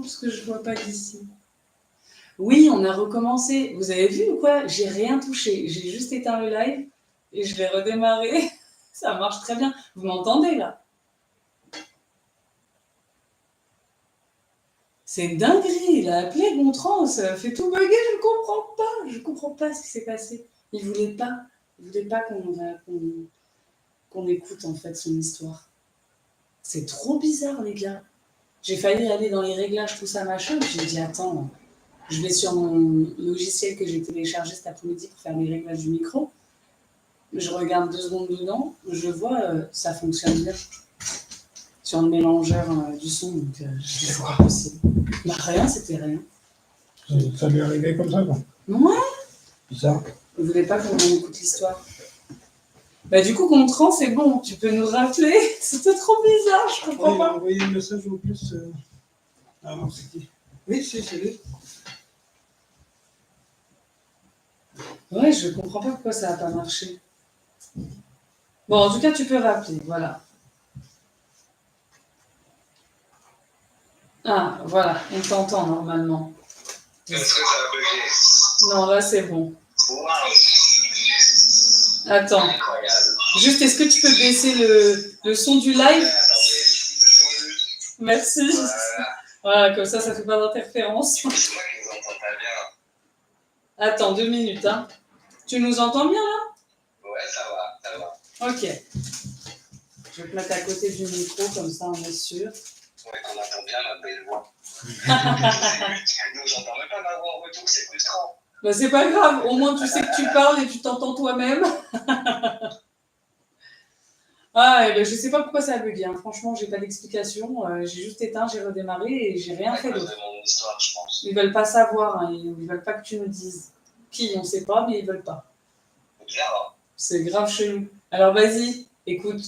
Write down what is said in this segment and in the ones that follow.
parce que je vois pas d'ici. Oui, on a recommencé. Vous avez vu ou quoi? J'ai rien touché. J'ai juste éteint le live et je l'ai redémarré. Ça marche très bien. Vous m'entendez là? C'est une dinguerie. Il a appelé Gontran, ça fait tout bugger. Je comprends pas. Je comprends pas ce qui s'est passé. Il voulait pas. Il voulait pas qu'on écoute en fait son histoire. C'est trop bizarre, les gars. J'ai failli aller dans les réglages, tout ça, machin. Puis j'ai dit, attends, je vais sur mon logiciel que j'ai téléchargé cet après-midi pour faire les réglages du micro. Je regarde 2 secondes dedans, je vois, ça fonctionne bien. Sur le mélangeur du son, donc c'est pas possible. Bah rien, c'était rien. Ça lui est arrivé comme ça, quoi. Ouais. Bizarre. Vous voulez pas qu'on écoute l'histoire? Bah du coup, Gontran, c'est bon, tu peux nous rappeler? C'était trop bizarre, je comprends pas. Il a envoyé un message en plus. Ah non, c'est qui? Oui, c'est lui. Ouais, je comprends pas pourquoi ça a pas marché. Bon, en tout cas, tu peux rappeler, voilà. Ah, voilà, on t'entend normalement. Est-ce que ça a bugué? Non, là, c'est bon. Waouh! Attends. Incroyable. Juste, est-ce que tu peux baisser le son du live? Attendez, Merci. Voilà, comme ça fait pas d'interférence. c'est moi qui vous entends pas bien. Attends, 2 minutes, hein. Tu nous entends bien, là? Ouais, ça va. Ok. Je vais te mettre à côté du micro, comme ça, on est sûr. Ouais, qu'on entend bien ma belle voix. Nous, j'entends même pas ma voix en retour, c'est frustrant. Bah, c'est pas grave, au moins tu sais que tu parles et tu t'entends toi-même. Ah, et ben, je sais pas pourquoi ça a bugué, hein. Franchement, j'ai pas d'explication. J'ai juste éteint, j'ai redémarré et j'ai rien fait d'autre. C'est mon histoire, je pense. Ils veulent pas savoir, hein. Ils veulent pas que tu nous dises. Qui, on sait pas, mais ils veulent pas. C'est bizarre, hein? C'est grave chelou. Alors vas-y, écoute,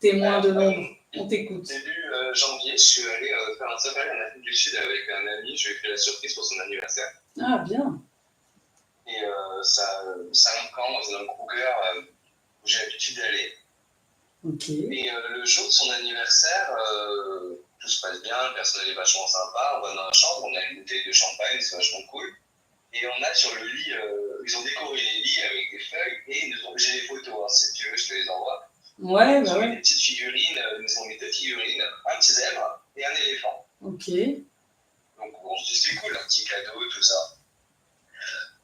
témoin de l'ombre, on t'écoute. Début janvier, je suis allé faire un safari en Afrique du Sud avec un ami. Je lui ai fait la surprise pour son anniversaire. Ah, bien. Et ça a 5 ans dans un Kruger où j'ai l'habitude d'aller. Ok. Et le jour de son anniversaire, tout se passe bien, le personnel est vachement sympa. On va dans la chambre, on a une bouteille de champagne, c'est vachement cool. Et on a sur le lit, ils ont décoré les lits avec des feuilles et j'ai les photos, hein, si tu veux, je te les envoie. Ouais, ils bah ont mis ouais. des petites figurines, ils nous ont mis 2 figurines, un petit zèbre et un éléphant. Ok. Donc on se dit c'est cool, un petit cadeau, tout ça.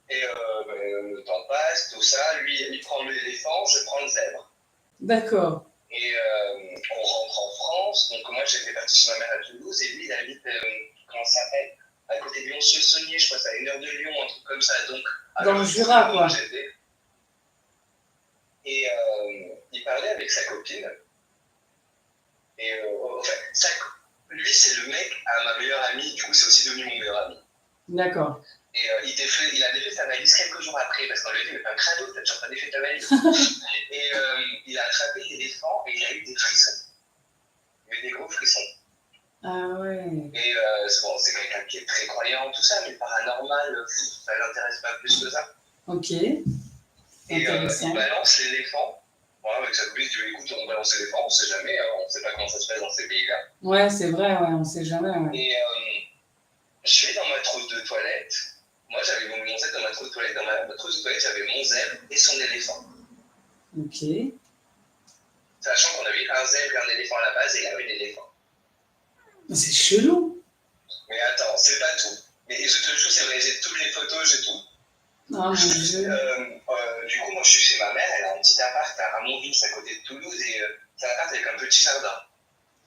Et le temps passe, tout ça. Lui, il prend l'éléphant, je prends le zèbre. D'accord. Et on rentre en France. Donc moi, j'étais parti chez ma mère à Toulouse et lui, il habite, comment ça s'appelle, à côté de Lyon-sur-Saunier, je crois que c'est à 1 heure de Lyon, un truc comme ça. Donc, dans le Jura, quoi. Et il parlait avec sa copine. Et enfin, lui, c'est le mec à ma meilleure amie, du coup, c'est aussi devenu mon meilleur ami. D'accord. Et il a défait sa valise quelques jours après, parce qu'on lui a dit, mais pas un crado, t'as toujours pas défait ta valise. Et il a attrapé l'éléphant et il a eu des frissons. Il a eu des gros frissons. Ah ouais. Et c'est quelqu'un qui est très croyant, tout ça, mais paranormal, ça l'intéresse pas plus que ça. Ok. Et il balance l'éléphant. Voilà, avec sa copine, il dit, écoute, on balance l'éléphant, on sait jamais, hein, on sait pas comment ça se passe dans ces pays-là. Ouais, c'est vrai, ouais, on sait jamais. Ouais. Et je vais dans ma trousse de toilette. Moi, j'avais mon zèbre dans ma trousse de toilette. Dans ma trousse de toilette, j'avais mon zèbre et son éléphant. Ok. Sachant qu'on avait un zèbre et un éléphant à la base, et il avait l'éléphant. C'est chelou. Mais attends, c'est pas tout. Mais je te jure, c'est vrai, j'ai toutes les photos, j'ai tout. Ah mon Dieu. Du coup, moi, je suis chez ma mère, elle a un petit appart à Ramonville, c'est à côté de Toulouse, et c'est un appart avec un petit jardin.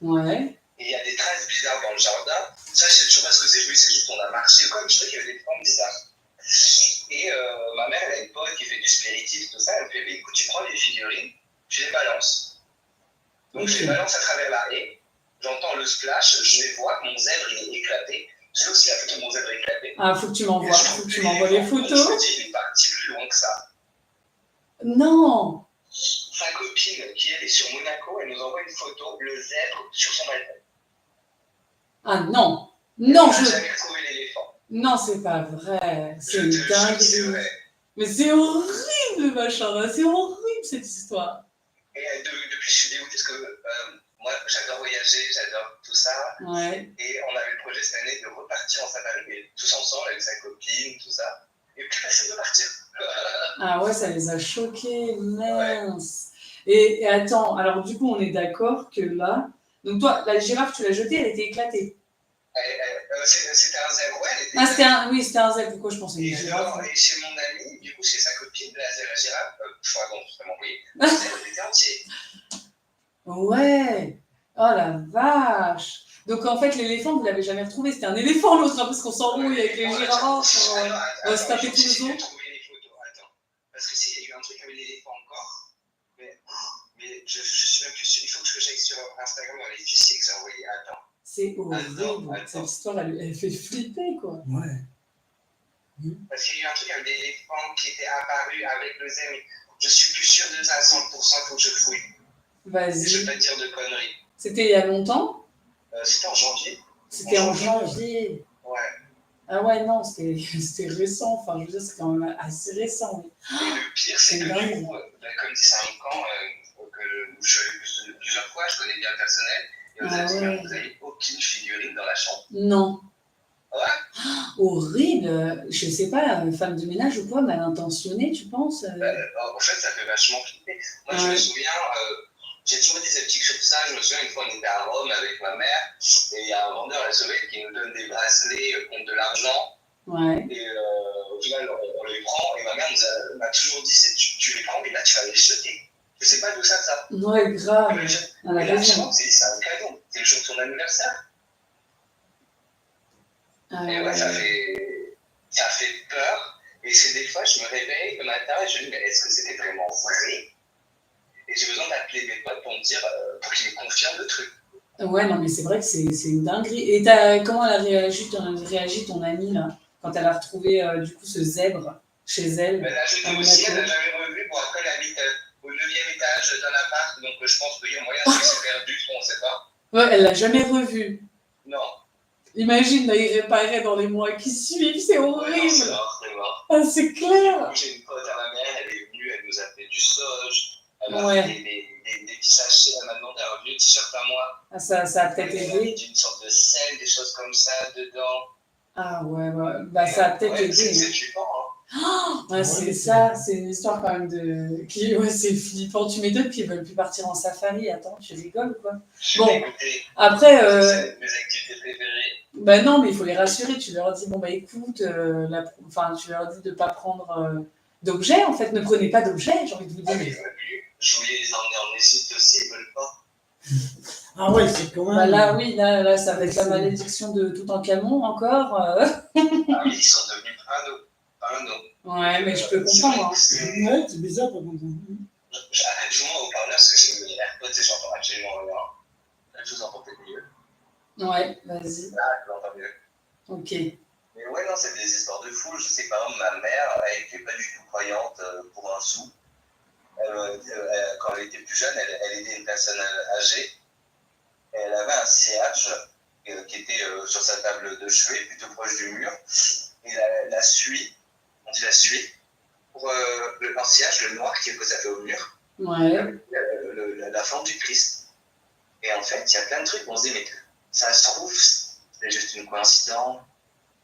Ouais. Et il y a des traces bizarres dans le jardin. Ça, je sais toujours pas ce que c'est, oui, c'est juste qu'on a marché, comme je sais qu'il y avait des formes bizarres. Et ma mère, elle a une pote qui fait du spiritisme, tout ça, elle me fait, écoute, tu prends les figurines, tu les balances. Donc je les balance à travers la haie, j'entends le splash, je les vois, mon zèbre il est éclaté. J'ai aussi la photo de mon zèbre éclaté. Ah, faut que tu m'envoies, les photos. Donc, je me dis, il est parti plus loin que ça. Non. Sa copine, qui elle est sur Monaco, elle nous envoie une photo, le zèbre sur son balcon. Ah non. Non, je n'ai jamais retrouvé l'éléphant. Non, c'est pas vrai. C'est dingue. Mais c'est horrible, machin, là. C'est horrible, cette histoire. Et depuis, je suis dégoûté parce que moi, j'adore voyager, j'adore tout tout ça. Ouais. Et on avait le projet cette année de repartir en safari, mais tous ensemble, avec sa copine, tout ça. Et plus personne de partir. Ah ouais, ça les a choqués, mince. Et attends, alors du coup, on est d'accord que là. Donc toi, la girafe, tu l'as jetée, elle était éclatée. C'était un zèbre, ouais, elle était Ah, c'était un zèbre. Pourquoi je pensais et, une girafe? et chez mon ami, du coup, chez sa copine, la girafe, pardon, je t'ai envoyé, le zèbre était entier. Ouais. Oh la vache. Donc en fait, l'éléphant, vous l'avez jamais retrouvé. C'était un éléphant l'autre, hein, parce qu'on s'embrouille avec les girafes. On va se taper tous les J'ai autres. trouvé les photos, attends. Parce que si, il y a eu un truc avec l'éléphant encore. Mais je suis même plus sûr. Il faut que j'aille sur Instagram dans les fichiers que j'ai envoyés. Attends. C'est horrible. Attends. Cette histoire, elle fait flipper, quoi. Ouais. Parce qu'il y a eu un truc avec l'éléphant qui était apparu avec le zèbre. Je suis plus sûr de ça à 100%, il faut que je fouille. Vas-y. Je ne vais pas te dire de conneries. C'était il y a longtemps? C'était en janvier. C'était en janvier. Ouais. Ah ouais, non, c'était récent. Enfin, je veux dire, c'est quand même assez récent. Oui. Et le pire, c'est que du coup, comme dit, c'est un camp où je suis allé plusieurs fois, je connais bien le personnel. Et on a dit, vous n'avez aucune figurine dans la chambre. Non. Ouais. Horrible. Je sais pas, femme de ménage ou quoi, mal intentionnée, tu penses? En fait, ça fait vachement flipper. Moi, je me souviens, j'ai toujours dit ces petits trucs ça. Je me souviens, une fois, on était à Rome avec ma mère, et il y a un vendeur à la sauvette qui nous donne des bracelets contre de l'argent. Ouais. Et au final, on les prend, et ma mère m'a toujours dit, tu les prends, mais là, tu vas les jeter. Je sais pas d'où ça sort. Ouais, grave. Et l'argent, c'est un cadeau. C'est le jour de ton anniversaire. Et ouais, ça fait peur. Et c'est des fois, je me réveille le matin et je me dis, mais est-ce que c'était vraiment vrai? Et j'ai besoin d'appeler mes potes pour me dire, pour qu'ils me confirment le truc. Ouais, non, mais c'est vrai que c'est une dinguerie. Et comment elle a réagi ton amie, là, quand elle a retrouvé, du coup, ce zèbre chez elle? Elle a jeté aussi, elle n'a jamais revu. Bon, après, elle habite au 9e étage d'un appart, donc je pense qu'il y a moyen qu'elle s'est perdue, on ne sait pas. Ouais, elle l'a jamais revu. Non. Imagine, là, il réparait dans les mois qui suivent, c'est horrible. Ouais, non, c'est mort. Ah, c'est clair. J'ai une pote à ma mère, elle est venue, elle nous a fait du soja, elle m'a fait des petits sachets, elle m'a demandé un vieux t-shirt à moi. Ah, ça a peut-être aidé. Une sorte de sel, des choses comme ça dedans. Ah ouais. Bah ça a peut-être aidé. C'est flippant, hein. Ouais, c'est ça, c'est une histoire quand même de... Ouais, c'est flippant. Tu m'étonnes qu'ils veulent plus partir en safari. Attends, tu rigoles quoi? Bon, après... C'est mes activités préférées. Bah non, mais il faut les rassurer. Tu leur dis, bon bah écoute, tu leur dis de ne pas prendre d'objets, en fait. Ne prenez pas d'objets, j'ai envie de vous dire. Je voulais les emmener en Égypte aussi, ils veulent pas. Ah ouais, c'est quand même... Bah là, oui, là, ça va être la malédiction de Toutankhamon encore. Ah oui, ils sont devenus parano. Ouais, mais je peux comprendre. Ouais, c'est bizarre par contre. J'arrête du moins au parleur parce que j'ai mis AirPods et j'entends absolument rien. Là, je vous entends peut-être mieux. Ouais, vas-y. Là, je vous entends mieux. Ok. Mais ouais, non, c'est des histoires de fou. Je sais, par exemple, ma mère, elle n'était pas du tout croyante pour un sou. Quand elle était plus jeune, elle aidait une personne âgée. Et elle avait un cierge qui était sur sa table de chevet, plutôt proche du mur. Et la suie, on dit la suie, pour un cierge, le noir qui est posé au mur, ouais. Avec la forme du Christ. Et en fait, il y a plein de trucs, on se dit, mais ça se trouve, c'est juste une coïncidence.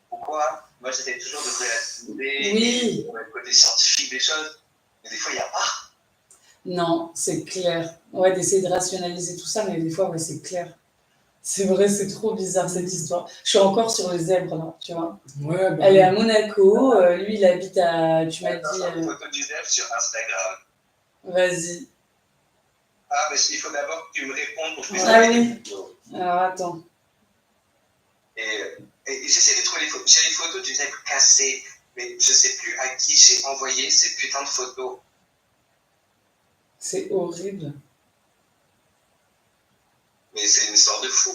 Pourquoi? Moi, j'essaie toujours de relativiser le côté scientifique des choses. Mais des fois, il n'y a pas. Non, c'est clair. Ouais, d'essayer de rationaliser tout ça, mais des fois, ouais, c'est clair. C'est vrai, c'est trop bizarre cette histoire. Je suis encore sur le zèbre, là, tu vois. Ouais, elle est à Monaco, lui, il habite à... Tu m'as dit... une photo du zèbre sur Instagram. Vas-y. Ah, mais il faut d'abord que tu me répondes pour que je puisse envoyer des photos. Alors, attends. Et j'essaie de trouver les photos. J'ai les photos du zèbre cassé, mais je ne sais plus à qui j'ai envoyé ces putains de photos. C'est horrible. Mais c'est une histoire de fou.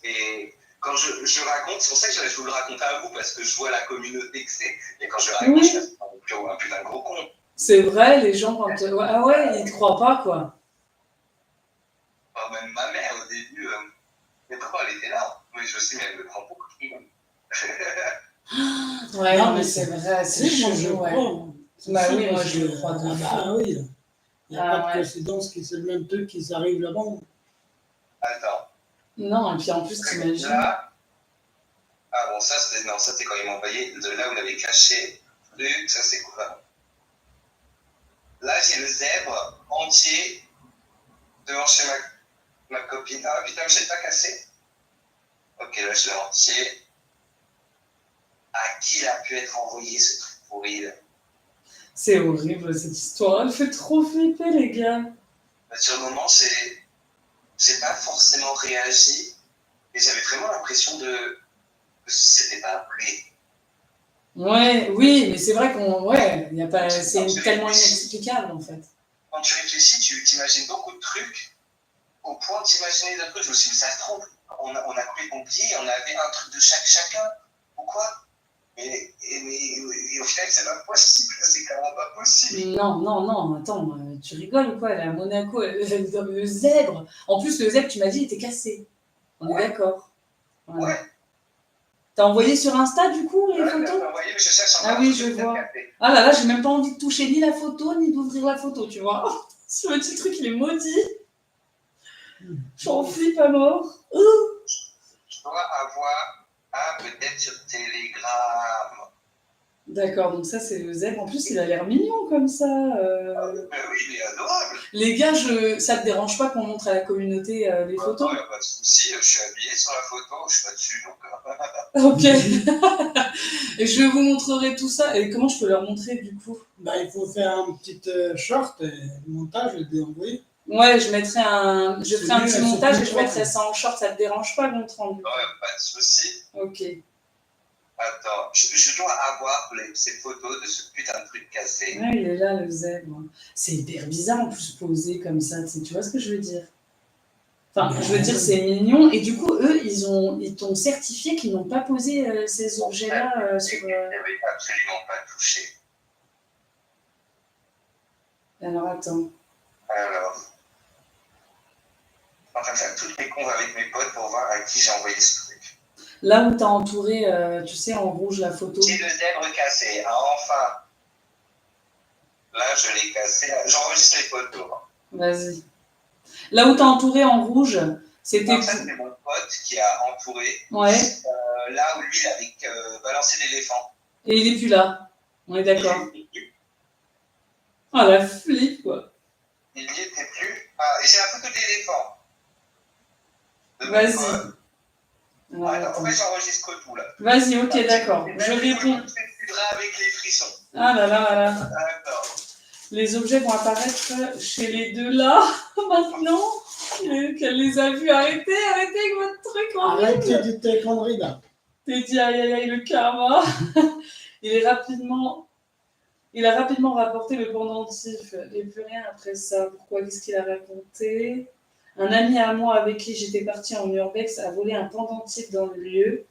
Et quand je raconte, c'est pour ça que je vous le raconte à vous, parce que je vois la communauté que c'est. Et quand je raconte, je suis un putain de gros con. C'est vrai, les gens, quand... Ah ouais, ils ne croient pas, quoi. Enfin, même ma mère, au début, mais pourquoi elle était là? Oui, je sais, mais elle me prend beaucoup de ouais, non, mais c'est vrai, c'est chaud, ouais. Bah oui, moi je le crois. Ah oui. Il n'y a pas de coïncidence que c'est le même truc qui s'arrive là-bas. Attends. Non, et puis en plus, t'imagines. Là, ah bon, ça c'était quand ils m'ont envoyé de là où il avait caché le truc, ça c'est couvert. Là, j'ai le zèbre entier devant chez ma copine. Ah putain, je l'ai pas cassé. Ok, là je l'ai entier. À qui il a pu être envoyé ce truc pourri là? C'est horrible cette histoire. Elle fait trop flipper, les gars. Sur le moment, j'ai pas forcément réagi, et j'avais vraiment l'impression que c'était pas vrai. Ouais, oui, mais c'est vrai qu'on. Ouais, y a pas, c'est tellement inexplicable en fait. Quand tu réfléchis, tu t'imagines beaucoup de trucs au point d'imaginer d'autres trucs. Je me suis dit, ça se trouve, on a complètement oublié, on avait un truc de chacun, ou quoi? Mais au final, c'est pas possible, c'est carrément pas possible. Non, attends, tu rigoles ou quoi? Elle est à Monaco, le zèbre. En plus, le zèbre, tu m'as dit, il était cassé. On est d'accord. Voilà. Ouais. T'as envoyé sur Insta du coup les Ouais, photos? envoyé, mais je cherche Ah oui, je vois. Ah là là, j'ai même pas envie de toucher ni la photo, ni d'ouvrir la photo, tu vois. Ce petit truc, il est maudit. J'en flippe à mort. Je dois avoir peut-être sur Telegram. D'accord, donc ça c'est le zèbre. En plus, il a l'air mignon comme ça. Mais oui, il est adorable. Les gars, ça te dérange pas qu'on montre à la communauté les photos? Non, il n'y a pas de souci, je suis habillé sur la photo, je suis pas dessus, donc... Ok. Et je vous montrerai tout ça. Et comment je peux leur montrer du coup? Bah, il faut faire un petit short, montage et envoyer. Ouais, je ferai un petit montage et je mettrai propre. ça en short. Ça te dérange pas, mon rendu? Non, il n'y a pas de souci. Ok. Attends, je dois avoir ces photos de ce putain de truc cassé. Ouais, il est là, le zèbre. C'est hyper bizarre en plus posé comme ça, tu vois ce que je veux dire? Enfin, je veux dire, c'est mignon. Et du coup, eux, ils t'ont certifié qu'ils n'ont pas posé ces objets-là sur. Je n'avais absolument pas touché. Alors, attends. Alors. En train de faire toutes mes cons avec mes potes pour voir à qui j'ai envoyé ce truc. Là où t'as entouré, tu sais, en rouge la photo. J'ai le zèbre cassé. Ah, enfin. Là, je l'ai cassé. J'enregistre les photos. Vas-y. Là où t'as entouré en rouge, c'était. Ça, c'est mon pote qui a entouré. Ouais. Là où lui, il avait balancé l'éléphant. Et il est plus là. On est d'accord. Ah, la flip, quoi. Il n'y était plus. Ah, et j'ai la photo de l'éléphant. Vas-y. Alors, en fait, j'enregistre tout, là. Vas-y, ok, d'accord. Je réponds. Avec les frissons. Ah là là là là. D'accord. Les objets vont apparaître chez les deux là, maintenant. Qu'elle les a vus. Arrêtez avec votre truc en ligne. Arrête tes conneries là. T'es dit aïe aïe aïe le karma. Il a rapidement rapporté le pendentif et plus rien après ça. Pourquoi? Qu'est-ce qu'il a raconté? Un ami à moi avec qui j'étais partie en urbex a volé un pendentif dans le lieu,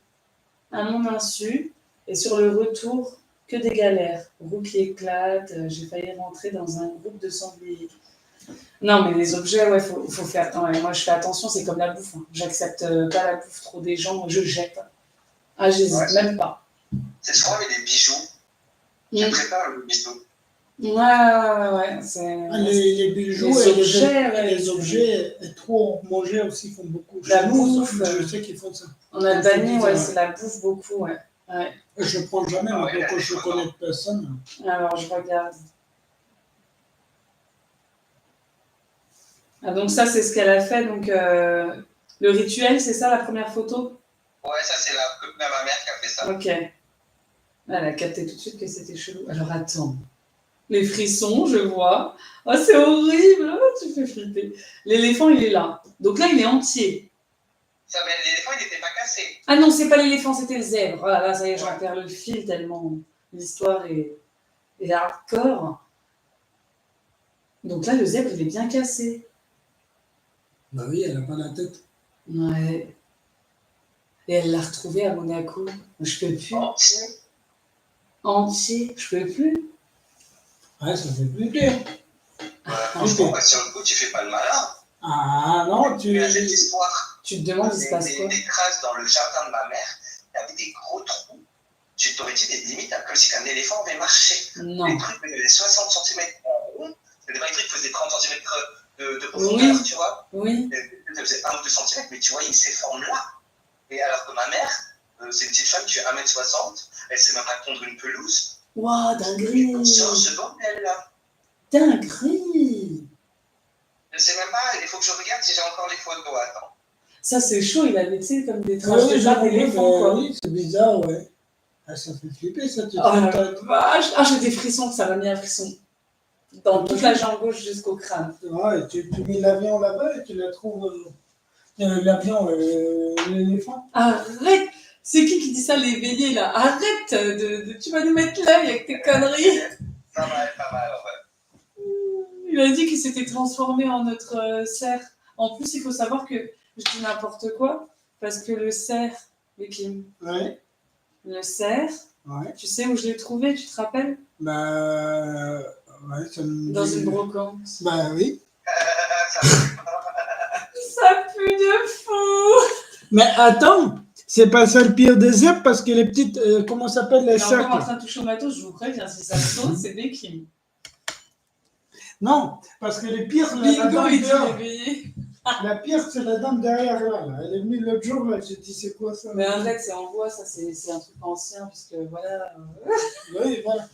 à mon insu, et sur le retour, que des galères. Roue qui éclate, j'ai failli rentrer dans un groupe de sangliers. Non, mais les objets, ouais, faut faire. Ouais, moi, je fais attention, c'est comme la bouffe. Hein. J'accepte pas la bouffe trop des gens, je jette. Ah, j'hésite même pas. C'est souvent avec des bijoux. Je prépare le bijou. Ouais. Les bijoux et les objets trop mangés aussi font beaucoup. La bouffe. Je sais qu'ils font ça. En Albanie, ouais, c'est la bouffe beaucoup, ouais. Je ne prends jamais, moi, quand je connais personne. Alors, je regarde. Ah, donc ça, c'est ce qu'elle a fait. Donc, le rituel, c'est ça, la première photo? Ouais, ça, c'est ma mère qui a fait ça. Ok. Elle a capté tout de suite que c'était chelou. Alors, attends. Les frissons, je vois. Oh, c'est horrible. Oh, tu fais flipper. L'éléphant, il est là. Donc là, il est entier. Ça, mais l'éléphant, il n'était pas cassé. Ah non, c'est pas l'éléphant, c'était le zèbre. Oh là là, ça y est, j'en perds le fil tellement l'histoire est hardcore. Donc là, le zèbre, il est bien cassé. Bah oui, elle n'a pas la tête. Ouais. Et elle l'a retrouvé à Monaco. Je peux plus. Entier, je peux plus. Ouais, ça fait plaisir. Franchement, sur le coup, tu fais pas le malin. Ah non, tu as cette histoire. Tu te demandes, il se passe quoi? Des traces dans le jardin de ma mère, il y avait des gros trous. Tu t'aurais dit des limites, comme si un éléphant avait marché. Non. Des trucs de 60 cm en rond. C'est des vrais trucs qui faisaient 30 cm de profondeur, tu vois. Oui. elle faisait 1 ou 2 centimètres, mais tu voyais ces formes-là. Et alors que ma mère, c'est une petite femme qui fait 1m60, elle sait même pas tondre une pelouse. Waouh, dinguerie. On sort ce bordel-là. Dinguerie. Je sais même pas, il faut que je regarde si j'ai encore les photos. Attends. Ça, c'est chaud, il avait, tu sais, comme des traces de Oui, barres d'éléphant, quoi. oui, c'est bizarre, ouais. Ah, ça fait flipper, ça. Tu Oh la te vache. Ah, j'ai des frissons, ça m'a mis un frisson. Dans toute la jambe gauche jusqu'au crâne. ouais, tu mets l'avion là-bas et tu la trouves. L'avion, l'éléphant. Arrête. C'est qui dit ça, les béliers, là? Arrête tu vas nous mettre l'œil avec tes conneries. Pas mal, ouais. Il a dit qu'il s'était transformé en notre cerf. En plus, il faut savoir que je dis n'importe quoi, parce que le cerf, Ouais. le cerf, Ouais. tu sais où je l'ai trouvé, tu te rappelles? Bah. Ouais, ça me Dans dit- une brocante. Bah oui. Ça pue de fou. Mais attends, c'est pas ça le pire des zèbres parce que les petites. Comment ça s'appelle les Il est encore en cercles? train de toucher au matos, je vous préviens, si ça saute, c'est des crimes. Non, parce que les pires, la Bingo, dame il dit dehors. réveillé. La pire, c'est la dame derrière là. Elle est venue l'autre jour, là. J'ai dit, c'est quoi ça? Mais arrête, c'est en bois, ça, c'est un truc ancien, puisque voilà. Oui, voilà.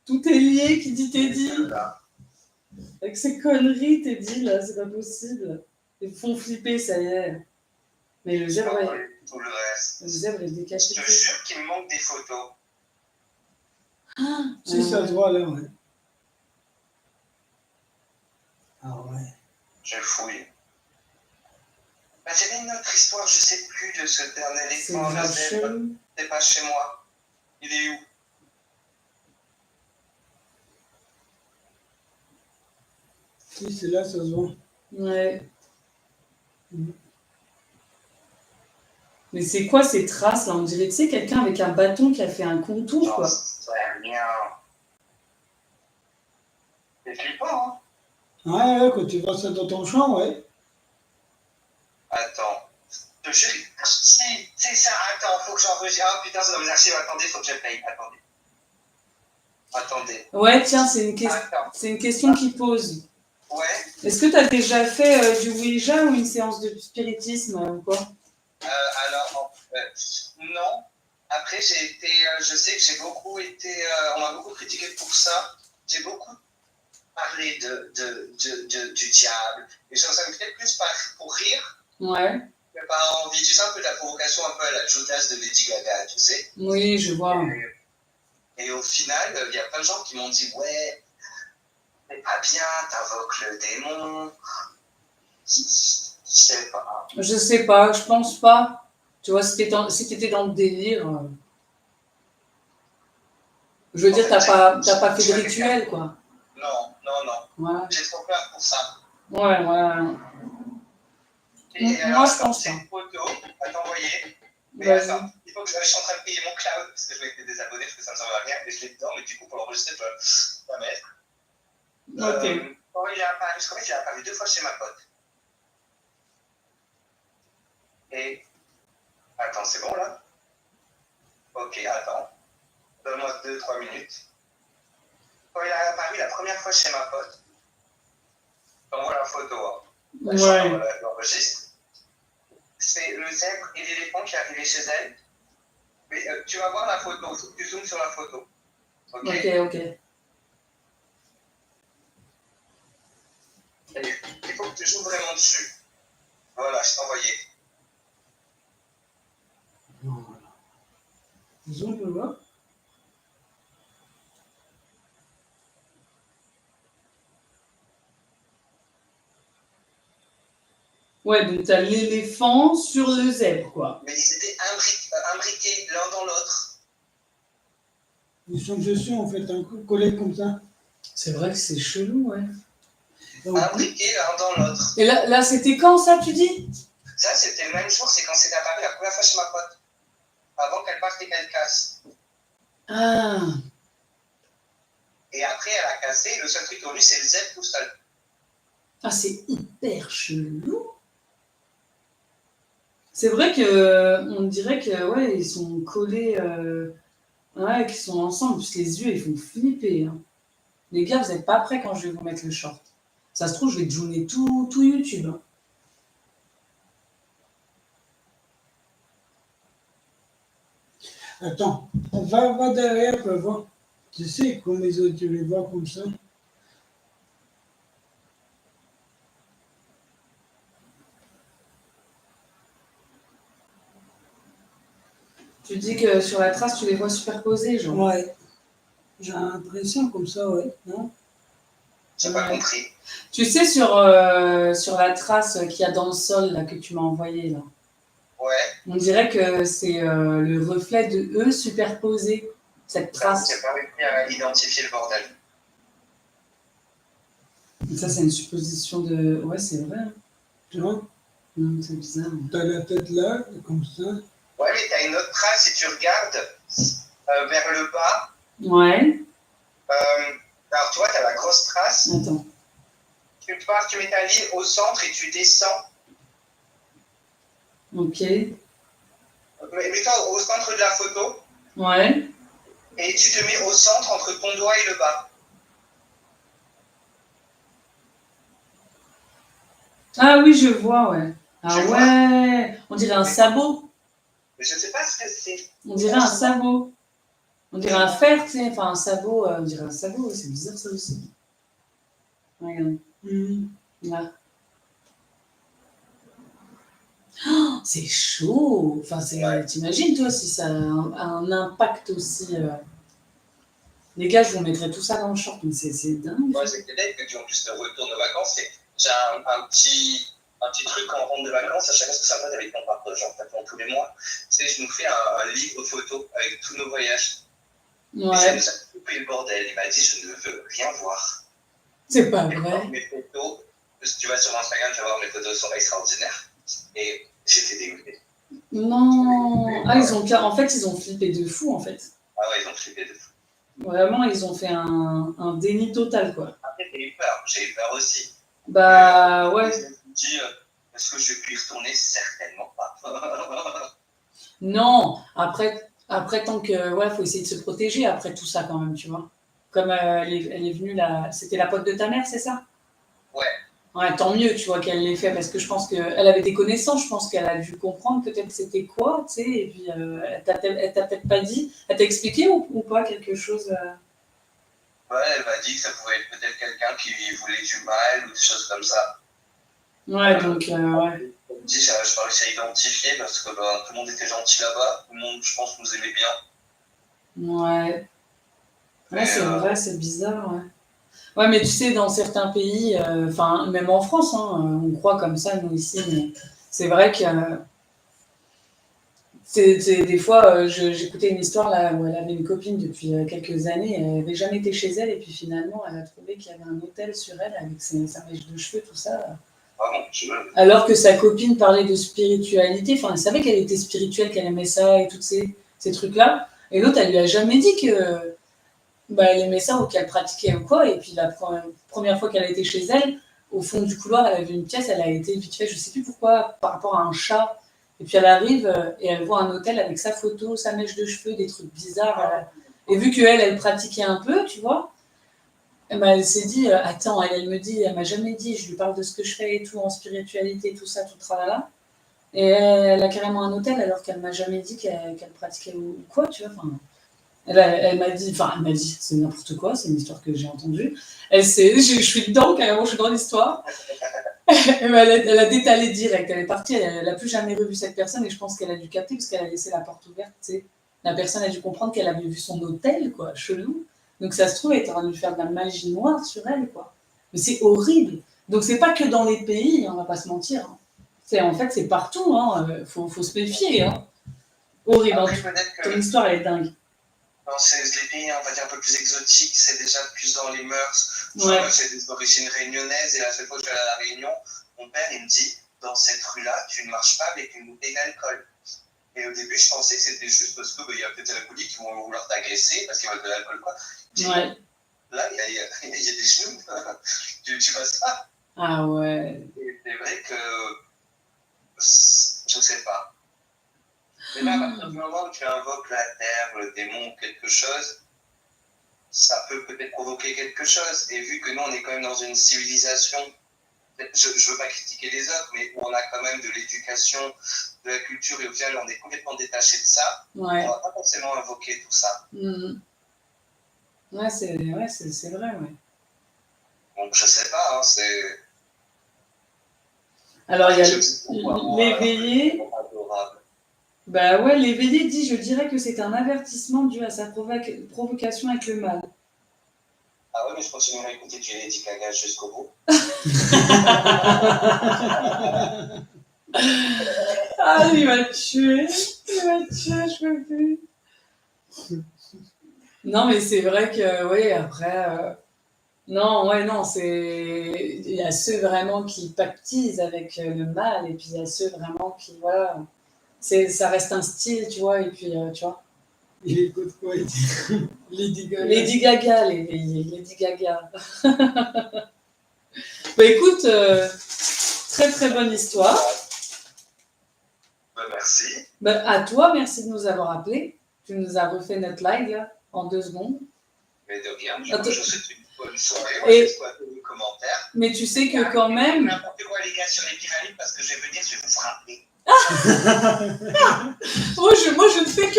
Tout est lié, qui dit Teddy. Avec ces conneries, Teddy, là, c'est pas possible. Ils me font flipper, ça y est. Mais le zèbre, Tout le reste. le zèbre est Je décapité. te jure qu'il me manque des photos. Si, ça se voit là, ouais. Ah ouais. Je fouille. Bah, j'avais une autre histoire, je sais plus de ce dernier C'est éléphant. grave chelou. C'est pas chez moi. Il est où? Si, c'est là, ça se voit. Ouais. Mais c'est quoi ces traces là? On dirait, tu sais, quelqu'un avec un bâton qui a fait un contour, quoi. J'en sais rien. C'est flippant, hein? Ouais, ouais, quand tu vois ça dans ton champ, ouais. Attends. Je te jure. Si, c'est ça. Attends, faut que j'enregistre. Ah putain, c'est dans mes archives. Attendez, faut que je paye. Attendez. Ouais, tiens, c'est Attends. une question qui pose. Ouais. Est-ce que tu as déjà fait du Ouija ou une séance de spiritisme ou quoi? Alors, non. Après, je sais que j'ai beaucoup été, on m'a beaucoup critiqué pour ça. J'ai beaucoup parlé du diable. Et ça me fait plus pour rire. Ouais. Mais pas envie. Tu sais, un peu de la provocation, un peu à la Judas de Lady Gaga, tu sais. Oui, je vois. Et au final, il y a plein de gens qui m'ont dit, ouais, c'est pas bien, t'invoques le démon. Je sais pas. Je sais pas, je pense pas. Tu vois, si t'étais dans le délire. Je veux dire, t'as pas fait de rituel, quoi. Non. Ouais. J'ai trop peur pour ça. Ouais. Et Moi, je pense c'est pas. une photo à t'envoyer. Mais Vas-y. attends, il faut que je suis en train de payer mon cloud parce que je vais être désabonné parce que ça ne servait à rien. Et je l'ai dedans, mais du coup, pour l'enregistrer, je dois la mettre. Ok. Quand il est apparu, je crois qu'il est apparu 2 fois chez ma pote. Et. Attends, c'est bon là? Ok, attends. Donne-moi 2-3 minutes. Quand il est apparu la première fois chez ma pote, j'envoie la photo. Hein. Ouais. L'enregistre. C'est le zèbre et l'éléphant qui est arrivé chez elle. Mais tu vas voir la photo, il faut que tu zoomes sur la photo. Ok. Ok. Et il faut que tu joues vraiment dessus. Voilà, je t'ai envoyé. Voilà. Zoom là. Ouais, donc t'as l'éléphant sur le zèbre, quoi. Mais ils étaient imbriqués l'un dans l'autre. Ils sont dessus, en fait, un coup collé comme ça. C'est vrai que c'est chelou, ouais. Imbriqués l'un dans l'autre. Et là c'était quand, ça, tu dis? Ça, c'était le même jour, c'est quand c'était apparu la première fois chez ma pote. Avant qu'elle parte et qu'elle casse. Ah. Et après, elle a cassé, le seul truc qu'on lui, c'est le zèbre tout seul. Ah, c'est hyper chelou. C'est vrai que on dirait que ouais, ils sont collés, ouais, qu'ils sont ensemble, parce que les yeux ils font flipper. Hein. Les gars, vous n'êtes pas prêts quand je vais vous mettre le short. Ça se trouve, je vais te jouer tout YouTube. Hein. Attends, va derrière pour voir. Tu sais, comme les autres, tu les vois comme ça. Tu dis que sur la trace, tu les vois superposés, genre. Ouais. J'ai l'impression comme ça, ouais. Non? J'ai pas compris. Tu sais, sur la trace qu'il y a dans le sol, là, que tu m'as envoyé, là. Ouais. On dirait que c'est le reflet de eux superposé, cette trace. J'ai pas réussi à identifier le bordel. Ça, c'est une supposition de... Ouais, c'est vrai. Hein. Tu vois? C'est bizarre. Ouais. T'as la tête là, comme ça. Ouais, mais t'as une autre trace si tu regardes vers le bas. Ouais. Alors, tu vois, t'as la grosse trace. Attends. Tu pars, tu mets ta ligne au centre et tu descends. Ok. Mets-toi au centre de la photo. Ouais. Et tu te mets au centre entre ton doigt et le bas. Ah oui, je vois, ouais. Ah Je vois. ouais. On dirait un sabot. Mais je sais pas ce que c'est. On dirait un sabot. On dirait un fer, tu sais. Enfin, un sabot. On dirait un sabot. C'est bizarre, ça aussi. Regarde. Là. Oh, c'est chaud. Enfin, Ouais. t'imagines, toi, si ça a un impact aussi... Les gars, je vous mettrai tout ça dans le short, mais c'est dingue. Moi, c'est peut-être que tu en plus de retour de vacances, j'ai un petit truc quand on rentre de vacances, à chaque fois que ça passe avec mon partenaire, genre pratiquement tous les mois, c'est je nous fais un livre photo avec tous nos voyages. Ouais. Et ça nous a coupé le bordel. Il m'a dit, je ne veux rien voir. C'est pas vrai. Mes photos, si tu vas sur Instagram, tu vas voir, mes photos sont extraordinaires. Et j'étais dégoûté. Non. Ah, en fait, ils ont flippé de fou, en fait. Ah ouais, ils ont flippé de fou. Vraiment, ils ont fait un déni total, quoi. Après, j'ai eu peur aussi. Bah, ouais. Je me dis, est-ce que je vais y retourner? Certainement pas. Non, après, tant que... Ouais, faut essayer de se protéger après tout ça, quand même, tu vois. Comme elle est venue, là... C'était la pote de ta mère, c'est ça? Ouais. Ouais, tant mieux, tu vois, qu'elle l'ait fait, parce que je pense qu'elle avait des connaissances, je pense qu'elle a dû comprendre peut-être c'était quoi, tu sais, et puis elle t'a peut-être pas dit, elle t'a expliqué ou pas quelque chose Ouais, elle m'a dit que ça pouvait être peut-être quelqu'un qui voulait du mal ou des choses comme ça. Ouais, donc, ouais. Elle me dit, je pas réussi à identifier parce que tout le monde était gentil là-bas, tout le monde, je pense, nous aimait bien. Ouais. Ouais, c'est vrai, c'est bizarre, ouais. Ouais, mais tu sais, dans certains pays, enfin, même en France, hein, on croit comme ça, nous ici, mais c'est vrai que des fois, j'écoutais une histoire là où elle avait une copine depuis quelques années, elle n'avait jamais été chez elle, et puis finalement, elle a trouvé qu'il y avait un hôtel sur elle avec sa mèche de cheveux, tout ça. Ah non, je veux. Alors que sa copine parlait de spiritualité, enfin, elle savait qu'elle était spirituelle, qu'elle aimait ça et tous ces trucs-là. Et l'autre, elle lui a jamais dit que elle aimait ça ou qu'elle pratiquait ou quoi. Et puis la première fois qu'elle a été chez elle, au fond du couloir, elle avait une pièce, elle a été vite fait, je sais plus pourquoi, par rapport à un chat. Et puis elle arrive et elle voit un hôtel avec sa photo, sa mèche de cheveux, des trucs bizarres. Et vu qu'elle pratiquait un peu, tu vois, elle s'est dit, attends, elle me dit, elle m'a jamais dit, je lui parle de ce que je fais et tout, en spiritualité, tout ça, tout le tralala. Et elle a carrément un hôtel alors qu'elle m'a jamais dit qu'elle pratiquait ou quoi, tu vois. Enfin, elle m'a dit, c'est n'importe quoi, c'est une histoire que j'ai entendue. Je suis dedans, carrément, je suis dans l'histoire. Elle a détalé direct, elle est partie, elle n'a plus jamais revu cette personne et je pense qu'elle a dû capter parce qu'elle a laissé la porte ouverte, tu sais. La personne a dû comprendre qu'elle avait vu son hôtel, quoi, chelou. Donc ça se trouve, elle était en train de lui faire de la magie noire sur elle, quoi. Mais c'est horrible. Donc c'est pas que dans les pays, on va pas se mentir. Hein. En fait, c'est partout, hein. Faut se méfier. Hein. Horrible. Après, hein. peut-être que Ton histoire, elle est dingue. dans les pays, on va dire, un peu plus exotiques, c'est déjà plus dans les mœurs. Ouais. Moi, j'ai des origines réunionnaises et la seule fois que je suis allé à La Réunion, mon père, il me dit, dans cette rue-là, tu ne marches pas avec une bouteille d'alcool. Et au début, je pensais que c'était juste parce qu'il y a peut-être des alcooliques qui vont vouloir t'agresser parce qu'ils veulent de l'alcool, quoi. Ouais. Là, il y a des genoux. Tu passes pas. Ah ouais. Et c'est vrai que je sais pas. Mais là, à partir du moment où tu invoques la terre, le démon, quelque chose, ça peut peut-être provoquer quelque chose. Et vu que nous, on est quand même dans une civilisation, je ne veux pas critiquer les autres, mais où on a quand même de l'éducation, de la culture, et au final, on est complètement détaché de ça, on ne va pas forcément invoquer tout ça. Ouais, c'est vrai, ouais. Donc, je sais pas, hein, c'est... Alors, il y a l'éveillé. Bah ouais, l'éveillé dit, je dirais que c'est un avertissement dû à sa provocation avec le mal. Ah ouais, mais je continuerai à écouter du Lady Gaga jusqu'au bout. Ah, il m'a tué. Je peux plus. Non, mais c'est vrai que, oui, après... Non, ouais, non, il y a ceux vraiment qui pactisent avec le mal, et puis il y a ceux vraiment qui, voilà, ça reste un style, tu vois, et puis, tu vois. Il écoute quoi? Lady Gaga. Lady Gaga, Lady Gaga. Bah écoute, très très bonne histoire. Bah, merci. Bah, à toi, merci de nous avoir appelés. Tu nous as refait notre live, là, en 2 secondes. Mais de rien, je vous souhaite une bonne soirée. Moi, j'espère que les commentaires. Mais tu sais que quand même... N'importe quoi, les gars, sur les pyramides, parce que je vais venir, je vais vous frapper. moi, je ne fais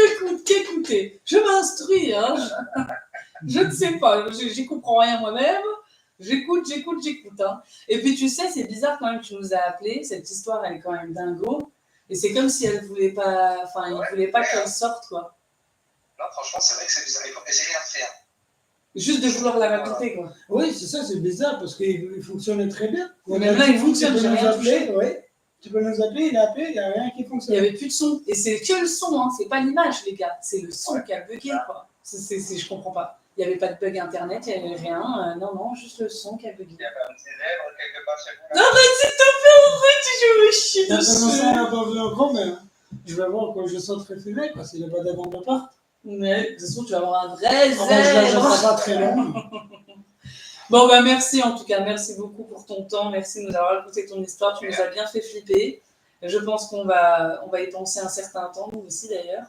qu'écouter. Je m'instruis, hein. Je ne sais pas, j'y comprends rien moi-même. J'écoute. Hein. Et puis tu sais, c'est bizarre quand même que tu nous as appelés. Cette histoire, elle est quand même dingo. Et c'est comme si elle voulait pas, enfin, il voulait pas qu'elle sorte, quoi. Non, franchement, c'est vrai que c'est bizarre. J'ai rien fait. Juste de vouloir la raconter, quoi. Oui, c'est ça, c'est bizarre parce qu'il fonctionnait très bien. Même là, il fonctionne, j'ai rien touché. Ouais. Tu peux nous appeler, il a appelé, il n'y a rien qui fonctionne. Il n'y avait plus de son. Et c'est que le son, hein. C'est pas l'image, les gars. C'est le son qui a bugué, quoi. Je comprends pas. Il n'y avait pas de bug internet, il n'y avait rien. Non, juste le son qui a bugué. Il y avait un petit zèbre quelque part chez vous. Non, mais s'il te plaît, en vrai, tu me chies dessus. Ça, on n'a pas vu encore, mais je vais voir quand je sortirai filmer, parce qu'il n'y a pas d'avant de part. Mais de toute façon, tu vas avoir un vrai zèbre. Je ne serai pas très long. Bon, bah merci en tout cas. Merci beaucoup pour ton temps. Merci de nous avoir raconté ton histoire. Tu nous as bien fait flipper. Je pense qu'on va y penser un certain temps, nous aussi d'ailleurs.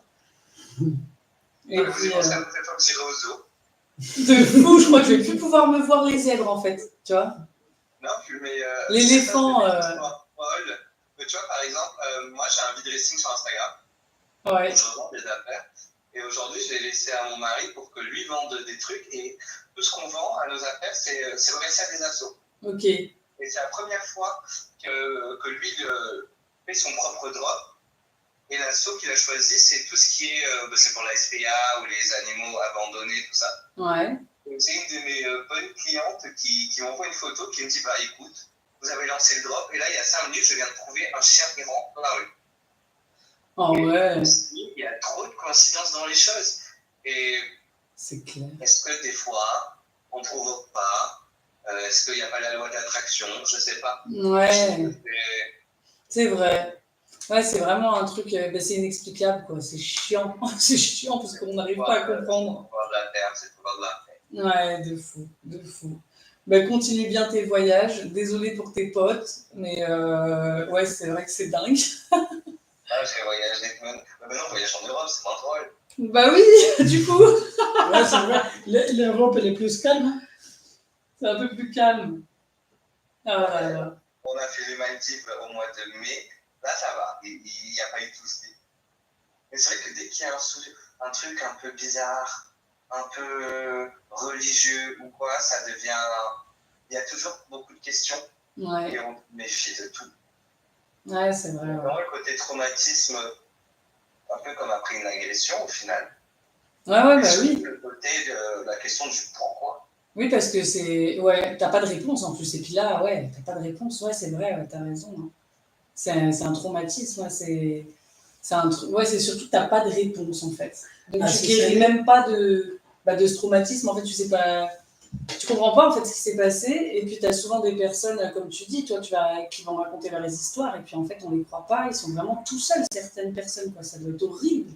Et puis, ça me fait pas que j'irai au zoo. De fou, je crois que je vais plus pouvoir me voir les zèbres en fait, tu vois. Non, mais l'éléphant. Mais tu vois, par exemple, moi j'ai un vide dressing sur Instagram. Ouais. Où je revends des affaires. Et aujourd'hui, je l'ai laissé à mon mari pour que lui vende des trucs. Et tout ce qu'on vend à nos affaires, c'est reversé à des assos. Ok. Et c'est la première fois que lui fait son propre drop. Et l'asso qu'il a choisi, c'est tout ce qui est. C'est pour la SPA ou les animaux abandonnés, tout ça. Ouais. Donc, c'est une de mes bonnes clientes qui m'envoie une photo qui me dit bah écoute, vous avez lancé le drop. Et là, il y a 5 minutes, je viens de trouver un chien errant dans la rue. Oh ouais. Il y a trop de coïncidences dans les choses. Et c'est clair. Est-ce que des fois, on ne provoque pas? Est-ce qu'il n'y a pas la loi de l'attraction? Je ne sais pas. Ouais. C'est vrai. Ouais, c'est vraiment un truc, c'est inexplicable, quoi. C'est chiant. C'est chiant parce qu'on n'arrive pas à comprendre. C'est pouvoir de la terre, c'est pouvoir de la terre. Ouais, de fou. Ben, continue bien tes voyages. Désolé pour tes potes, mais ouais, c'est vrai que c'est dingue. J'ai voyagé. Mais maintenant, on voyage en Europe, c'est moins drôle. Bah oui, du coup. Ouais, c'est vrai. L'Europe, elle est plus calme. C'est un peu plus calme. Ah là là. On a fait les Maldives au mois de mai. Là, ça va. Il n'y a pas eu tout ce. Mais c'est vrai que dès qu'il y a un truc un peu bizarre, un peu religieux ou quoi, ça devient. Il y a toujours beaucoup de questions. Ouais. Et on méfie de tout. Ouais, c'est vrai. Ouais. Vraiment, le côté traumatisme, un peu comme après une agression au final. Ouais, bah oui. Le côté de la question du pourquoi. Oui, parce que c'est. Ouais, t'as pas de réponse en plus. Et puis là, ouais, t'as pas de réponse. Ouais, c'est vrai, ouais, t'as raison. Hein. C'est un traumatisme, ouais, c'est surtout que t'as pas de réponse en fait. Donc tu guéris même pas de ce traumatisme. En fait, tu sais pas. Tu comprends pas en fait ce qui s'est passé. Et puis t'as souvent des personnes, comme tu dis, toi, qui vont raconter leurs histoires. Et puis en fait, on les croit pas. Ils sont vraiment tout seuls, certaines personnes. Quoi. Ça doit être horrible.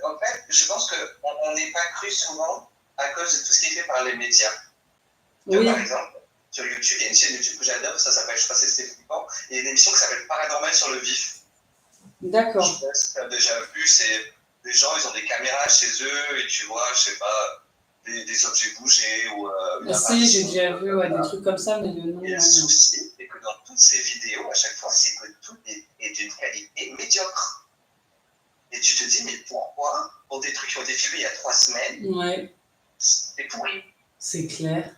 En fait, je pense qu'on n'est pas cru souvent à cause de tout ce qui est fait par les médias. Oui. Par exemple, sur YouTube, il y a une chaîne YouTube que j'adore, ça s'appelle, je crois que c'est flippant, et il y a une émission qui s'appelle Paranormal sur le vif. D'accord. Je sais pas si tu as déjà vu, c'est des gens, ils ont des caméras chez eux, et tu vois, je sais pas, des objets bougés ou une Si, j'ai apparition, déjà vu des trucs comme ça, mais le nom. Et le souci, c'est que dans toutes ces vidéos, à chaque fois, c'est que tout est d'une qualité médiocre. Et tu te dis, mais pourquoi, pour des trucs qui ont été filmés il y a 3 semaines, Ouais, c'est pourri? c'est clair.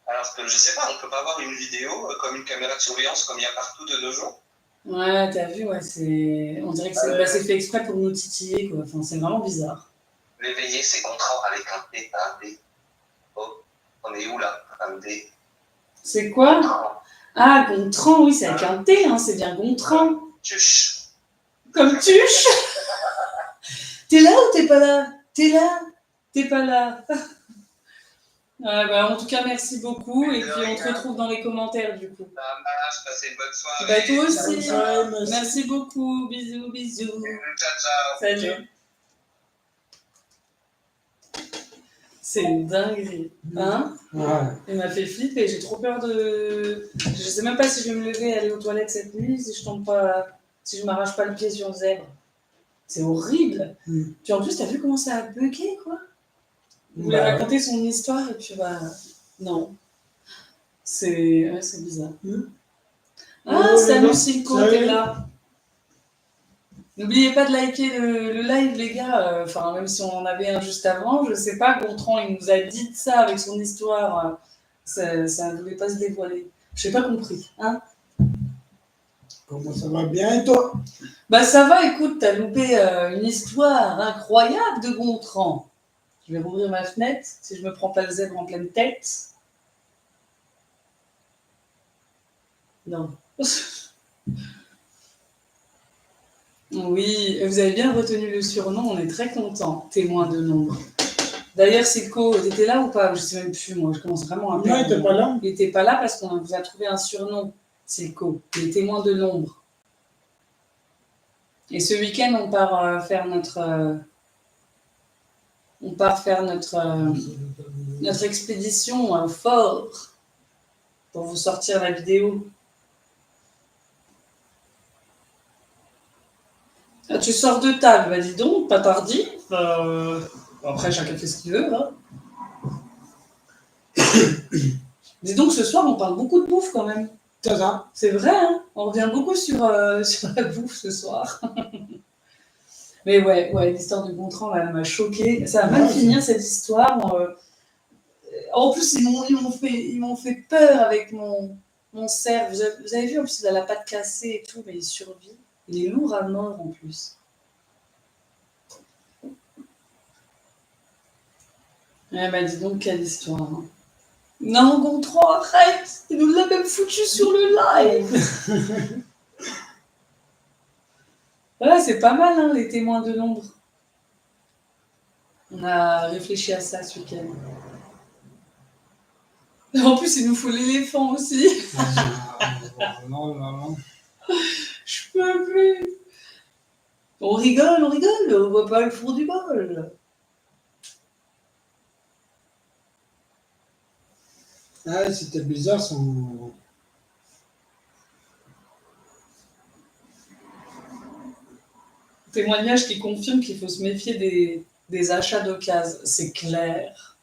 Alors que, je sais pas, on peut pas avoir une vidéo comme une caméra de surveillance comme il y a partout de nos jours. Ouais, t'as vu, ouais, c'est. On dirait que c'est fait exprès pour nous titiller, quoi. Enfin, c'est vraiment bizarre. L'éveiller, c'est contrat avec un T, un D. Oh, on est où là? Un D. C'est quoi? Contrat. Ah, Gontran, oui, c'est avec un T, hein, c'est bien Gontran. Tuche. Comme Tuche. T'es là ou t'es pas là? T'es là? T'es pas là? En tout cas, merci beaucoup. Et puis, on te retrouve dans les commentaires, du coup. Ça marche, passez une bonne soirée. Toi aussi. Bonne soirée, Merci beaucoup. Bisous, bisous. Ciao, ciao. Salut. C'est une dinguerie. Hein? Ouais. Il m'a fait flipper. J'ai trop peur de. Je sais même pas si je vais me lever et aller aux toilettes cette nuit, si je tombe pas. Si je m'arrache pas le pied sur le zèbre. C'est horrible. Puis en plus, t'as vu comment ça a bugué, quoi? Il voulait raconter son histoire et puis non. C'est bizarre. Ah, salut Silco, t'es là. N'oubliez pas de liker le live, les gars. Enfin, même si on en avait un juste avant, je sais pas, Gontran, il nous a dit ça avec son histoire. Ça ne devait pas se dévoiler. Je n'ai pas compris. Hein? Comment ça va bien, et toi? Ça va, écoute, t'as loupé une histoire incroyable de Gontran. Je vais rouvrir ma fenêtre si je me prends pas le zèbre en pleine tête. Non. Oui, vous avez bien retenu le surnom, on est très contents, témoin de nombre. D'ailleurs, Silco, t'étais là ou pas? Je sais même plus, moi, je commence vraiment à perdre. Non, il n'était pas là. Il n'était pas là parce qu'on vous a trouvé un surnom, Silco, les témoins de l'ombre. Et ce week-end, on part faire notre expédition fort pour vous sortir la vidéo. Ah, tu sors de table, bah dis donc, pas tardif. Après, chacun fait ce qu'il veut. Hein. Dis donc, ce soir, on parle beaucoup de bouffe quand même. C'est ça. C'est vrai, hein, on revient beaucoup sur la bouffe ce soir. Mais ouais, l'histoire de Gontran, elle m'a choquée. Ça va mal finir cette histoire. En plus, ils m'ont fait peur avec mon cerf. Vous avez vu, en plus, il a la patte cassée et tout, mais il survit. Il est lourd à mort en plus. Dis donc, quelle histoire. Hein. Non, Gontran, arrête! Il nous l'a même foutu sur le live! Voilà, c'est pas mal, hein, les témoins de l'ombre. On a réfléchi à ça ce week-end. En plus, il nous faut l'éléphant aussi. Non. Je peux plus. On rigole, on voit pas le fond du bol. Ah, c'était bizarre son. Témoignage qui confirme qu'il faut se méfier des achats d'occasion, c'est clair.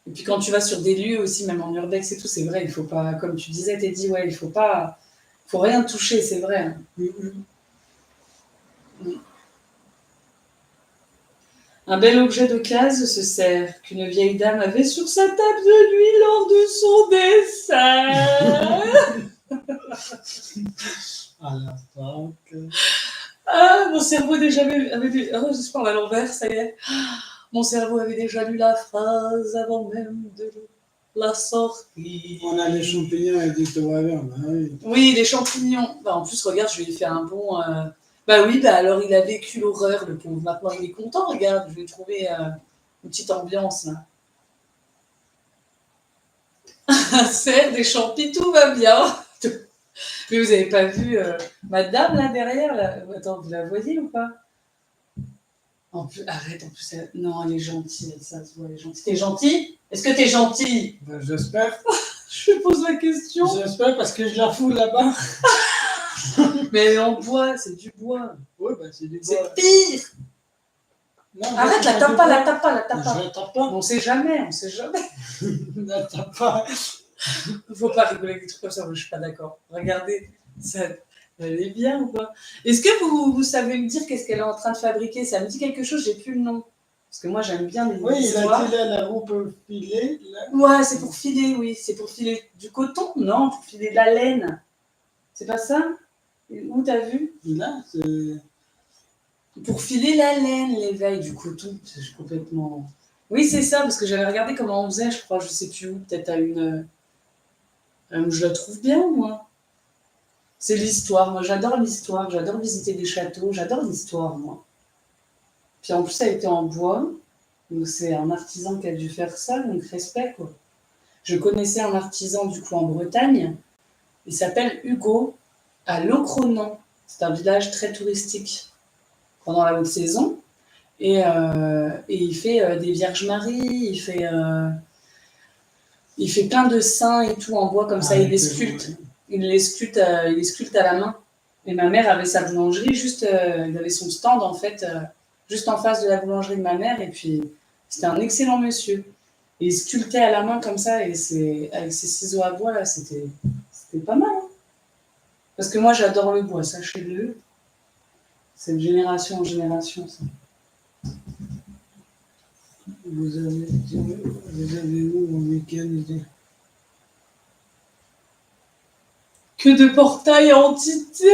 Et puis quand tu vas sur des lieux aussi, même en urbex et tout, c'est vrai, il faut pas, comme tu disais, Teddy, ouais, il faut rien toucher, c'est vrai. Un bel objet d'occasion se sert qu'une vieille dame avait sur sa table de nuit lors de son décès. À l'instant que... Ah, mon cerveau je parle à l'envers, ça y est. Mon cerveau avait déjà lu la phrase avant même de la sortie. On a les champignons et dit tout va bien. Oui, les champignons. En plus, regarde, je lui ai fait un bon... alors il a vécu l'horreur, le pauvre. Maintenant, il est content, regarde, je lui ai trouvé une petite ambiance, là. C'est des champignons, tout va bien. Mais vous avez pas vu madame, là, derrière, là. Attends, vous la voyez ou pas? En plus, arrête, non, elle est gentille, ça se voit, elle est gentille. T'es gentille? Est-ce que t'es gentille? J'espère. Je pose la question. J'espère parce que je la fous là-bas. Mais en bois, c'est du bois. Oui, c'est du bois. C'est pire. Non, Arrête, la tape pas, la tape pas, la tape Je pas. la tape pas. On sait jamais, on sait jamais. La tape pas. Faut pas rigoler avec des trucs comme ça, moi, je suis pas d'accord. Regardez, ça, elle est bien ou pas? Est-ce que vous savez me dire qu'est-ce qu'elle est en train de fabriquer? Ça me dit quelque chose, j'ai plus le nom. Parce que moi, j'aime bien les Oui, histoires. il a la roue pour filer. Là. Ouais, c'est pour filer, oui. C'est pour filer du coton? Non, pour filer de la laine. C'est pas ça? Où t'as vu? Là, c'est... Pour filer la laine, l'éveil du coton. C'est complètement... Oui, c'est ça, parce que j'avais regardé comment on faisait, je crois, je sais plus où. Peut-être à une... je la trouve bien, moi. C'est l'histoire. Moi, j'adore l'histoire. J'adore visiter des châteaux. J'adore l'histoire, moi. Puis en plus, ça a été en bois. Donc, c'est un artisan qui a dû faire ça. Donc, respect, quoi. Je connaissais un artisan, du coup, en Bretagne. Il s'appelle Hugo, à Locronan. C'est un village très touristique pendant la haute saison. Et il fait des Vierges Marie. Il fait plein de saints et tout en bois, comme ça. Il les sculpte. Il les sculpte à la main. Et ma mère avait sa boulangerie, juste, il avait son stand en fait, juste en face de la boulangerie de ma mère. Et puis, c'était un excellent monsieur. Et il sculptait à la main comme ça, et avec ses ciseaux à bois, là, c'était pas mal. Hein. Parce que moi, j'adore le bois, sachez-le. C'est de génération en génération, ça. Vous avez où au week-end? Que de portails entités!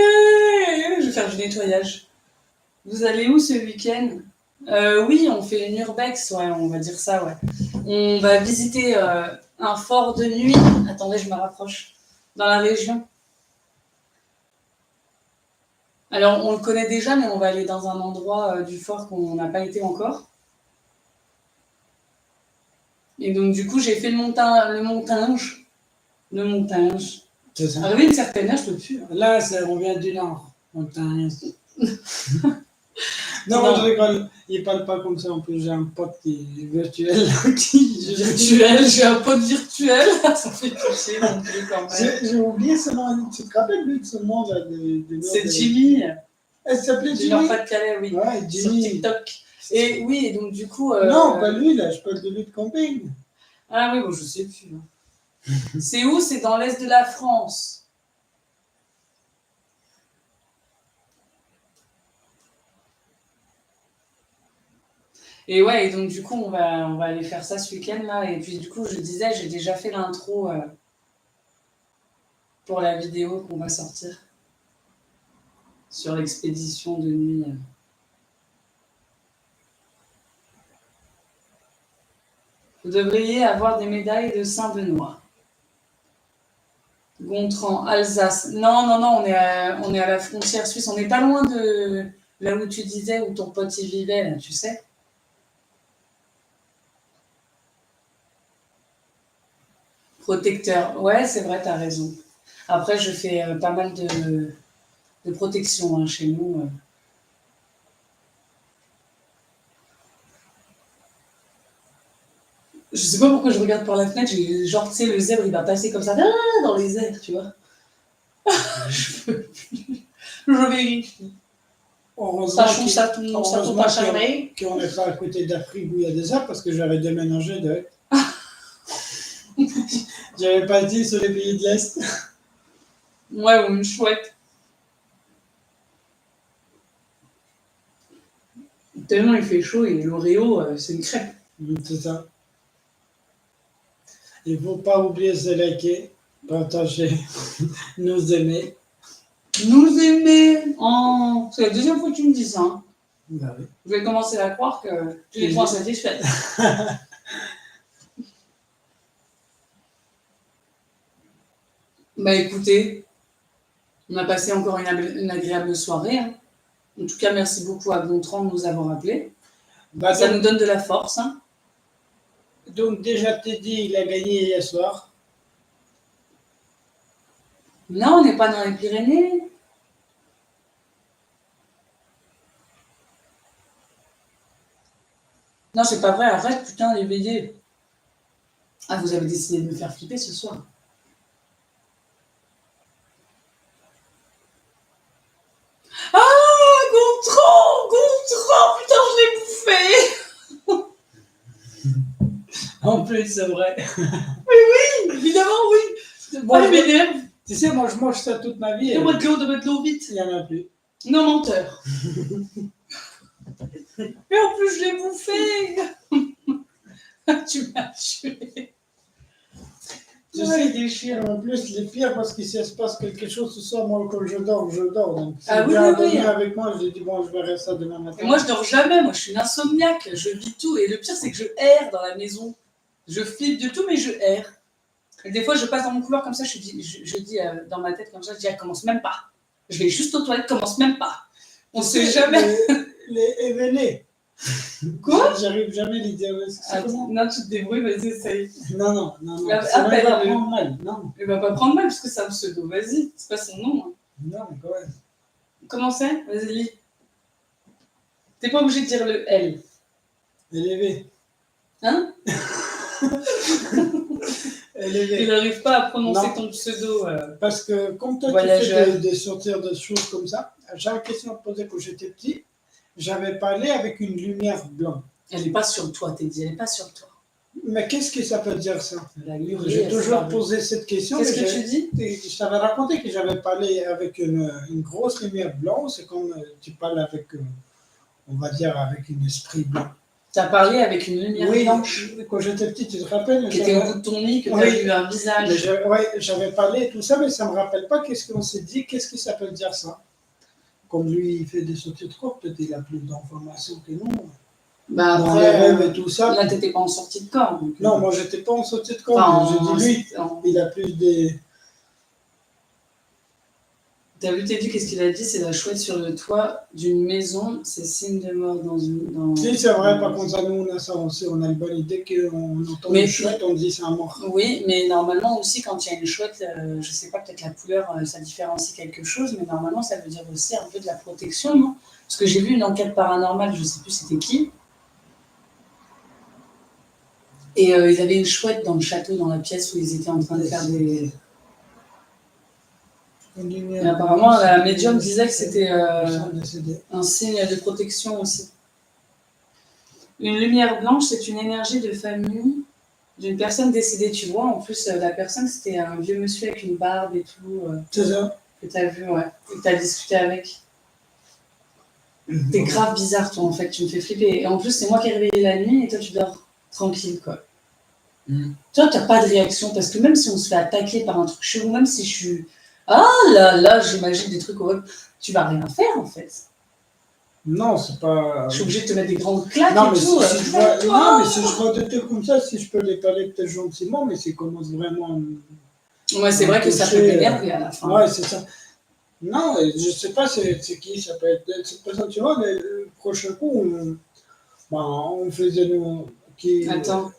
Je vais faire du nettoyage. Vous allez où ce week-end? Oui, on fait une urbex, ouais, on va dire ça, ouais. On va visiter un fort de nuit. Attendez, je me rapproche. Dans la région. Alors, on le connaît déjà, mais on va aller dans un endroit du fort qu'on n'a pas été encore. Et donc, du coup, j'ai fait le montage. Le montage. C'est ça. Arrivé à une certaine âge, je peux plus. Hein. Là, on vient du Nord. Montagne. Non, Non. je rigole. Il parle pas comme ça. En plus, j'ai un pote qui est virtuel. J'ai un pote virtuel. Ça fait toucher mon Dieu quand même. J'ai oublié son nom. Tu te rappelles lui de son nom là, C'est Jimmy. Elle s'appelait Du Jimmy. Nord-Pas-de-Calais, oui. Ouais, Jimmy. Sur TikTok. Et oui, et donc du coup. Non, pas lui là. Je parle de lui de camping. Ah oui, bon, je sais plus. Hein. C'est où? C'est dans l'est de la France. Et ouais, et donc du coup, on va aller faire ça ce week-end là. Et puis du coup, je disais, j'ai déjà fait l'intro pour la vidéo qu'on va sortir sur l'expédition de nuit. Vous devriez avoir des médailles de Saint-Benoît. Gontran, Alsace. Non, on est à la frontière suisse. On n'est pas loin de là où tu disais, où ton pote y vivait, là, tu sais. Protecteur. Ouais, c'est vrai, t'as raison. Après, je fais pas mal de protection hein, chez nous. Je sais pas pourquoi je regarde par la fenêtre, genre, tu sais, le zèbre, il va passer comme ça dans les airs, tu vois. Je vérifie. Heureusement Ça tombe pas jamais. qu'on n'est pas à côté d'Afrique où il y a des arbres parce que j'avais déménagé direct. J'avais pas dit sur les pays de l'Est. Ouais, ou une chouette. Tellement il fait chaud et l'Oreo, c'est une crêpe. C'est ça. Il ne faut pas oublier de liker, partager, nous aimer. Nous aimer. Oh, c'est la deuxième fois que tu me dis ça. Hein. Bah oui. Je vais commencer à croire que tu es moins satisfaite. Bah écoutez, on a passé encore une agréable soirée. Hein. En tout cas, merci beaucoup à Gontran de nous avoir appelés. Bah ça nous donne de la force. Hein. Donc déjà, t'es dit, il a gagné hier soir. Non, on n'est pas dans les Pyrénées. Non, c'est pas vrai, arrête, putain, l'éveillé. Ah, vous avez décidé de me faire flipper ce soir. Ah, Gontran, putain, je l'ai bouffé. En plus, c'est vrai. Évidemment, oui. Moi, Ah, je- il m'énerve. Tu sais, moi, je mange ça toute ma vie. Donne-moi de l'eau vite. Il n'y en a plus. Non, menteur. Mais en plus, je l'ai bouffé. Tu m'as tué. Tu Ouais, sais, il déchire. en plus, les pires, parce que si se passe quelque chose ce soir, moi, quand je dors, je dors. Donc, si Ah oui, vient oui, oui. dormir avec moi, je dis, bon, je verrai ça demain matin. Et moi, je dors jamais. Moi, je suis une insomniaque. Je vis tout. Et le pire, c'est que je erre dans la maison. Je flippe de tout, mais je erre. Et des fois, je passe dans mon couloir comme ça. Je dis dans ma tête comme ça, je dis, elle commence même pas. Je vais juste aux toilettes, commence même pas. On sait jamais. Les éveillés. Quoi? J'arrive jamais à les dire. C'est comment? Non, tu te débrouilles, vas-y, essaye. Non. Ah, Ça va appelle-le. prendre mal. Non, Il va pas prendre mal parce que c'est un pseudo. Vas-y, c'est pas son nom. Hein. non, mais quand même. Comment c'est? Vas-y, lis. T'es pas obligé de dire le L. Élevé. Hein? Élevé. Il n'arrive pas à prononcer Non. ton pseudo. Parce que comme toi, Voyageur. tu fais des sortir de choses comme ça, j'ai une question à te poser quand j'étais petit. J'avais parlé avec une lumière blanche. Elle n'est pas sur toi, t'es dit, elle n'est pas sur toi. Mais qu'est-ce que ça peut dire ça? La lurie, J'ai elle toujours se posé cette question. Qu'est-ce mais que tu dis? Je t'avais raconté que j'avais parlé avec une grosse lumière blanche. C'est comme tu parles avec, on va dire, avec un esprit blanc. Tu as parlé avec une lumière Oui, blanche quand j'étais petit, tu te rappelles? qui était au bout de ton lit, que tu as Oui. vu un visage. J'avais parlé et tout ça, mais ça ne me rappelle pas qu'est-ce qu'on s'est dit, qu'est-ce que ça peut dire ça. Comme lui, il fait des sorties de corps, peut-être il a plus d'informations que nous. Bah Dans les après, rêves et tout ça. là, t'étais pas en sortie de corps. Donc, Non, moi, j'étais pas en sortie de corps. enfin, mais j'ai dit, lui, il a plus des. T'as vu, t'es dit, qu'est-ce qu'il a dit? C'est la chouette sur le toit d'une maison, c'est signe de mort dans une. Dans... Si, c'est vrai, par contre, ça, nous, on a ça aussi, on a une bonne idée qu'on entend Mais- une chouette, on dit c'est un mort. Oui, mais normalement aussi, quand il y a une chouette, je sais pas, peut-être la couleur, ça différencie quelque chose, mais normalement, ça veut dire aussi un peu de la protection, non? Parce que j'ai vu une enquête paranormale, je sais plus c'était qui. Et ils avaient une chouette dans le château, dans la pièce où ils étaient en train de faire des. Et apparemment, la médium disait que c'était un signe de protection aussi. Une lumière blanche, c'est une énergie de famille d'une personne décédée, tu vois. En plus, la personne, c'était un vieux monsieur avec une barbe et tout, C'est ça. que tu as vu, ouais, et que tu as discuté avec. T'es grave bizarre, toi, en fait, tu me fais flipper. Et en plus, c'est moi qui ai réveillé la nuit et toi, tu dors tranquille, quoi. Toi, t'as pas de réaction, parce que même si on se fait attaquer par un truc chelou, même si je suis. Ah là, j'imagine des trucs horribles, tu vas rien faire, en fait. Non, c'est pas. Je suis obligée de te mettre des grandes claques Non, et mais tout. si je vois, non, mais si je vois des trucs comme ça, si je peux les parler peut-être gentiment, mais c'est commence vraiment. Ouais, c'est vrai que ça peut toucher, m'énerver à la fin. Ouais, c'est ça. Non, je sais pas c'est qui, ça peut être cette personne, tu vois, mais le prochain coup, on faisait nous. Attends.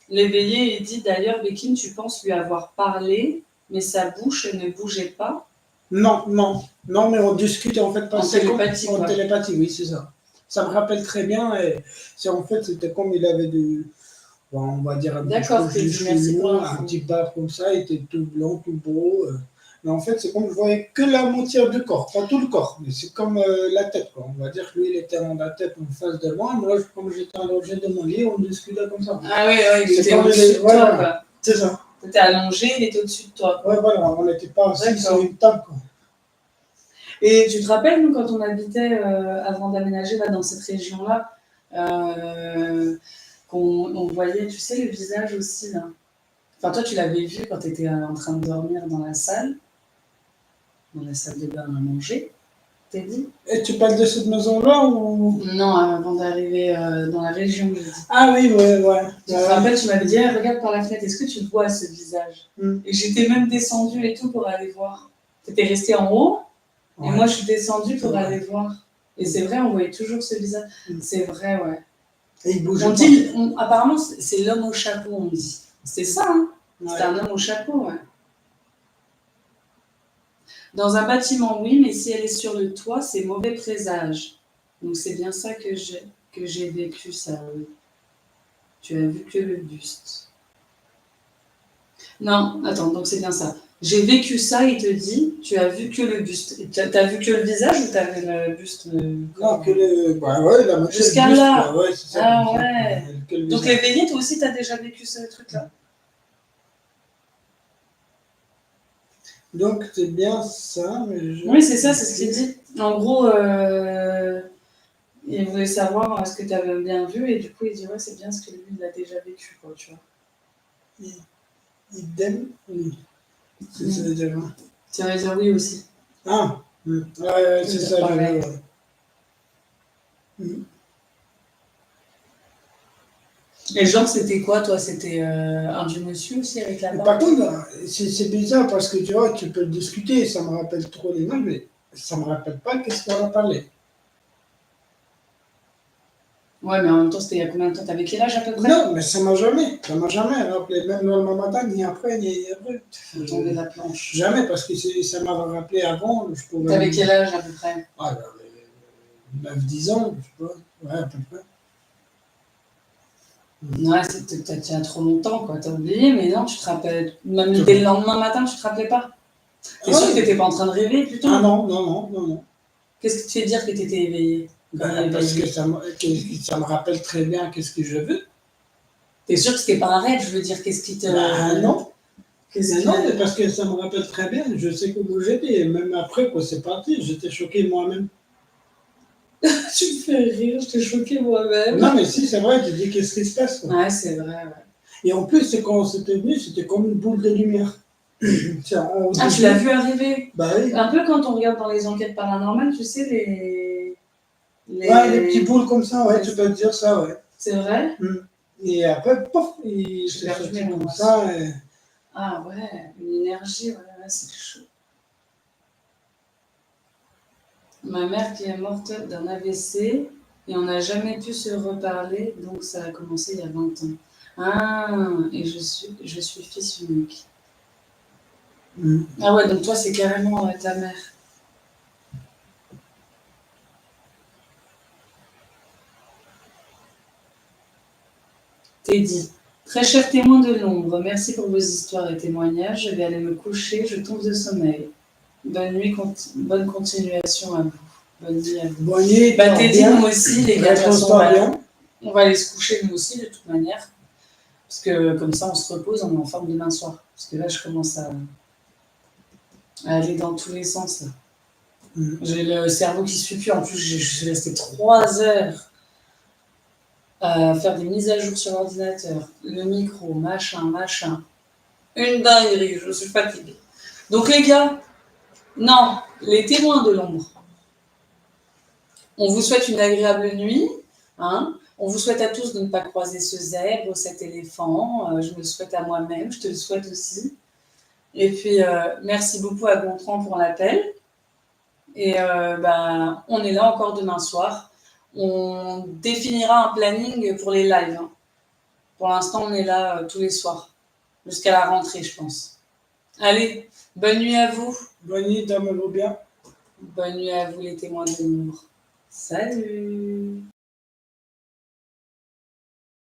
L'éveillé, il dit d'ailleurs, Békin, tu penses lui avoir parlé, mais sa bouche ne bougeait pas. Non, mais on discute en fait pas. En télépathie, En quoi. télépathie, oui, c'est ça. Ça me rappelle très bien, et c'est en fait, c'était comme il avait on va dire, D'accord, petit Teddy, merci pour un l'info. petit barbe comme ça, il était tout blanc, tout beau. Mais en fait, c'est comme je voyais que la moitié du corps, pas tout le corps, mais c'est comme la tête, quoi. On va dire que lui, il était dans la tête en face de moi, moi, comme j'étais allongé de mon lit, on discutait comme ça. Ah oui, il C'est était comme au-dessus les- de voilà. toi, quoi. C'est ça. Tu étais allongé, il était au-dessus de toi. Ouais, voilà, on n'était pas assis D'accord. sur une table, quoi. Et tu te rappelles, nous, quand on habitait, avant d'aménager là, dans cette région-là, qu'on voyait, tu sais, le visage aussi, là. Enfin, toi, tu l'avais vu quand tu étais en train de dormir dans la salle de bain à manger, t'es dit? Et tu parles de cette maison-là ou. Non, avant d'arriver dans la région, je dis. Ah oui, ouais. Tu te rappelles, tu m'avais dit, hey, regarde par la fenêtre, est-ce que tu vois ce visage? Et j'étais même descendue et tout pour aller voir. Tu étais resté en haut, et moi je suis descendue pour aller voir. Et c'est vrai, on voyait toujours ce visage. C'est vrai, ouais. Et il bouge On pas. dit, apparemment, c'est l'homme au chapeau, on dit. C'est ça, hein? Ouais. C'est un homme au chapeau, ouais. Dans un bâtiment, oui, mais si elle est sur le toit, c'est mauvais présage. Donc c'est bien ça que j'ai vécu, ça, oui. Tu as vu que le buste. Non, attends, donc c'est bien ça. J'ai vécu ça, il te dit, tu as vu que le buste. T'as vu que le visage ou t'avais le buste Non, que le. Bah ouais, la moitié Jusqu'à du buste, là. quoi. Ouais, c'est ça. Ah comme ça. ouais. Que le Donc visage. l'éveillé, toi aussi, t'as déjà vécu ce truc-là. Donc, c'est bien ça, mais Oui, c'est ça, c'est ce qu'il dit. En gros, il voulait savoir ce que tu avais bien vu et du coup, il dit ouais, c'est bien ce que lui, il a déjà vécu, quoi, tu vois. Idem, oui. C'est ça, déjà. Tu vas dire oui aussi. Ah, ouais, c'est ça, je pareil. veux. Et genre, c'était quoi, toi? C'était un du monsieur aussi avec la Mais barbe? par contre, c'est bizarre parce que tu vois, tu peux discuter, ça me rappelle trop les noms, mais ça me rappelle pas qu'est-ce qu'on a parlé. Ouais, mais en même temps, c'était il y a combien de temps? T'avais quel âge à peu près? Non, mais ça m'a jamais rappelé, même le lendemain matin, ni après, ni après. Faut tomber la planche. Jamais, parce que ça m'avait rappelé avant, je pouvais. T'avais quel âge à peu près? Ah, 9-10 ans, je sais pas, ouais, à peu près. Ouais, c'était il y a trop longtemps, quoi. T'as oublié, mais non, tu te rappelles. Même dès le lendemain matin, tu te rappelais pas? T'es sûr que t'étais pas en train de rêver plutôt? Ah non, non, non, non, non. Qu'est-ce qui te fait dire que t'étais éveillé? Parce que ça me rappelle très bien qu'est-ce que je veux. T'es sûr que c'était pas un rêve? Je veux dire, qu'est-ce qui te. Non. Qu'est-ce qui... Non, mais parce que ça me rappelle très bien, je sais comment j'étais, et même après, quand c'est parti, j'étais choqué moi-même. Tu me fais rire, je t'ai choqué moi-même. Non, mais si, c'est vrai, tu dis qu'est-ce qui se passe, quoi. Ouais, c'est vrai, ouais. Et en plus, c'est quand c'était venu, c'était comme une boule de lumière. Ah, tu l'as vu arriver? Bah oui. Un peu quand on regarde dans les enquêtes paranormales, tu sais, Ouais, les petits boules comme ça, ouais, tu peux te dire ça, ouais. C'est vrai? Et après, pof, il s'est perdu sorti mes comme mots. ça. Et... Ah ouais, une énergie, ouais, c'est chaud. Ma mère qui est morte d'un AVC et on n'a jamais pu se reparler, donc ça a commencé il y a 20 ans. Ah, et je suis fils unique. Ah ouais, donc toi, c'est carrément ta mère. Teddy. Très cher témoin de l'ombre, merci pour vos histoires et témoignages. Je vais aller me coucher, je tombe de sommeil. Bonne nuit, bonne continuation à vous. Bonne nuit à vous. Bonne nuit, bah, Teddy, nous aussi, les gars, de toute façon, on va aller se coucher nous aussi, de toute manière. Parce que comme ça, on se repose, on est en forme demain soir. Parce que là, je commence à aller dans tous les sens. Là. J'ai le cerveau qui ne suit plus. En plus, je suis restée 3 heures à faire des mises à jour sur l'ordinateur. Le micro, machin. Une dinguerie, je suis fatiguée. Donc les gars, non, les témoins de l'ombre. On vous souhaite une agréable nuit. Hein. On vous souhaite à tous de ne pas croiser ce zèbre, cet éléphant. Je me le souhaite à moi-même, je te le souhaite aussi. Et puis, merci beaucoup à Gontran pour l'appel. Et on est là encore demain soir. On définira un planning pour les lives. Hein. Pour l'instant, on est là tous les soirs. Jusqu'à la rentrée, je pense. Allez, bonne nuit à vous. Bonne nuit, dormez-vous bien. Bonne nuit à vous, les témoins de l'ombre. Salut.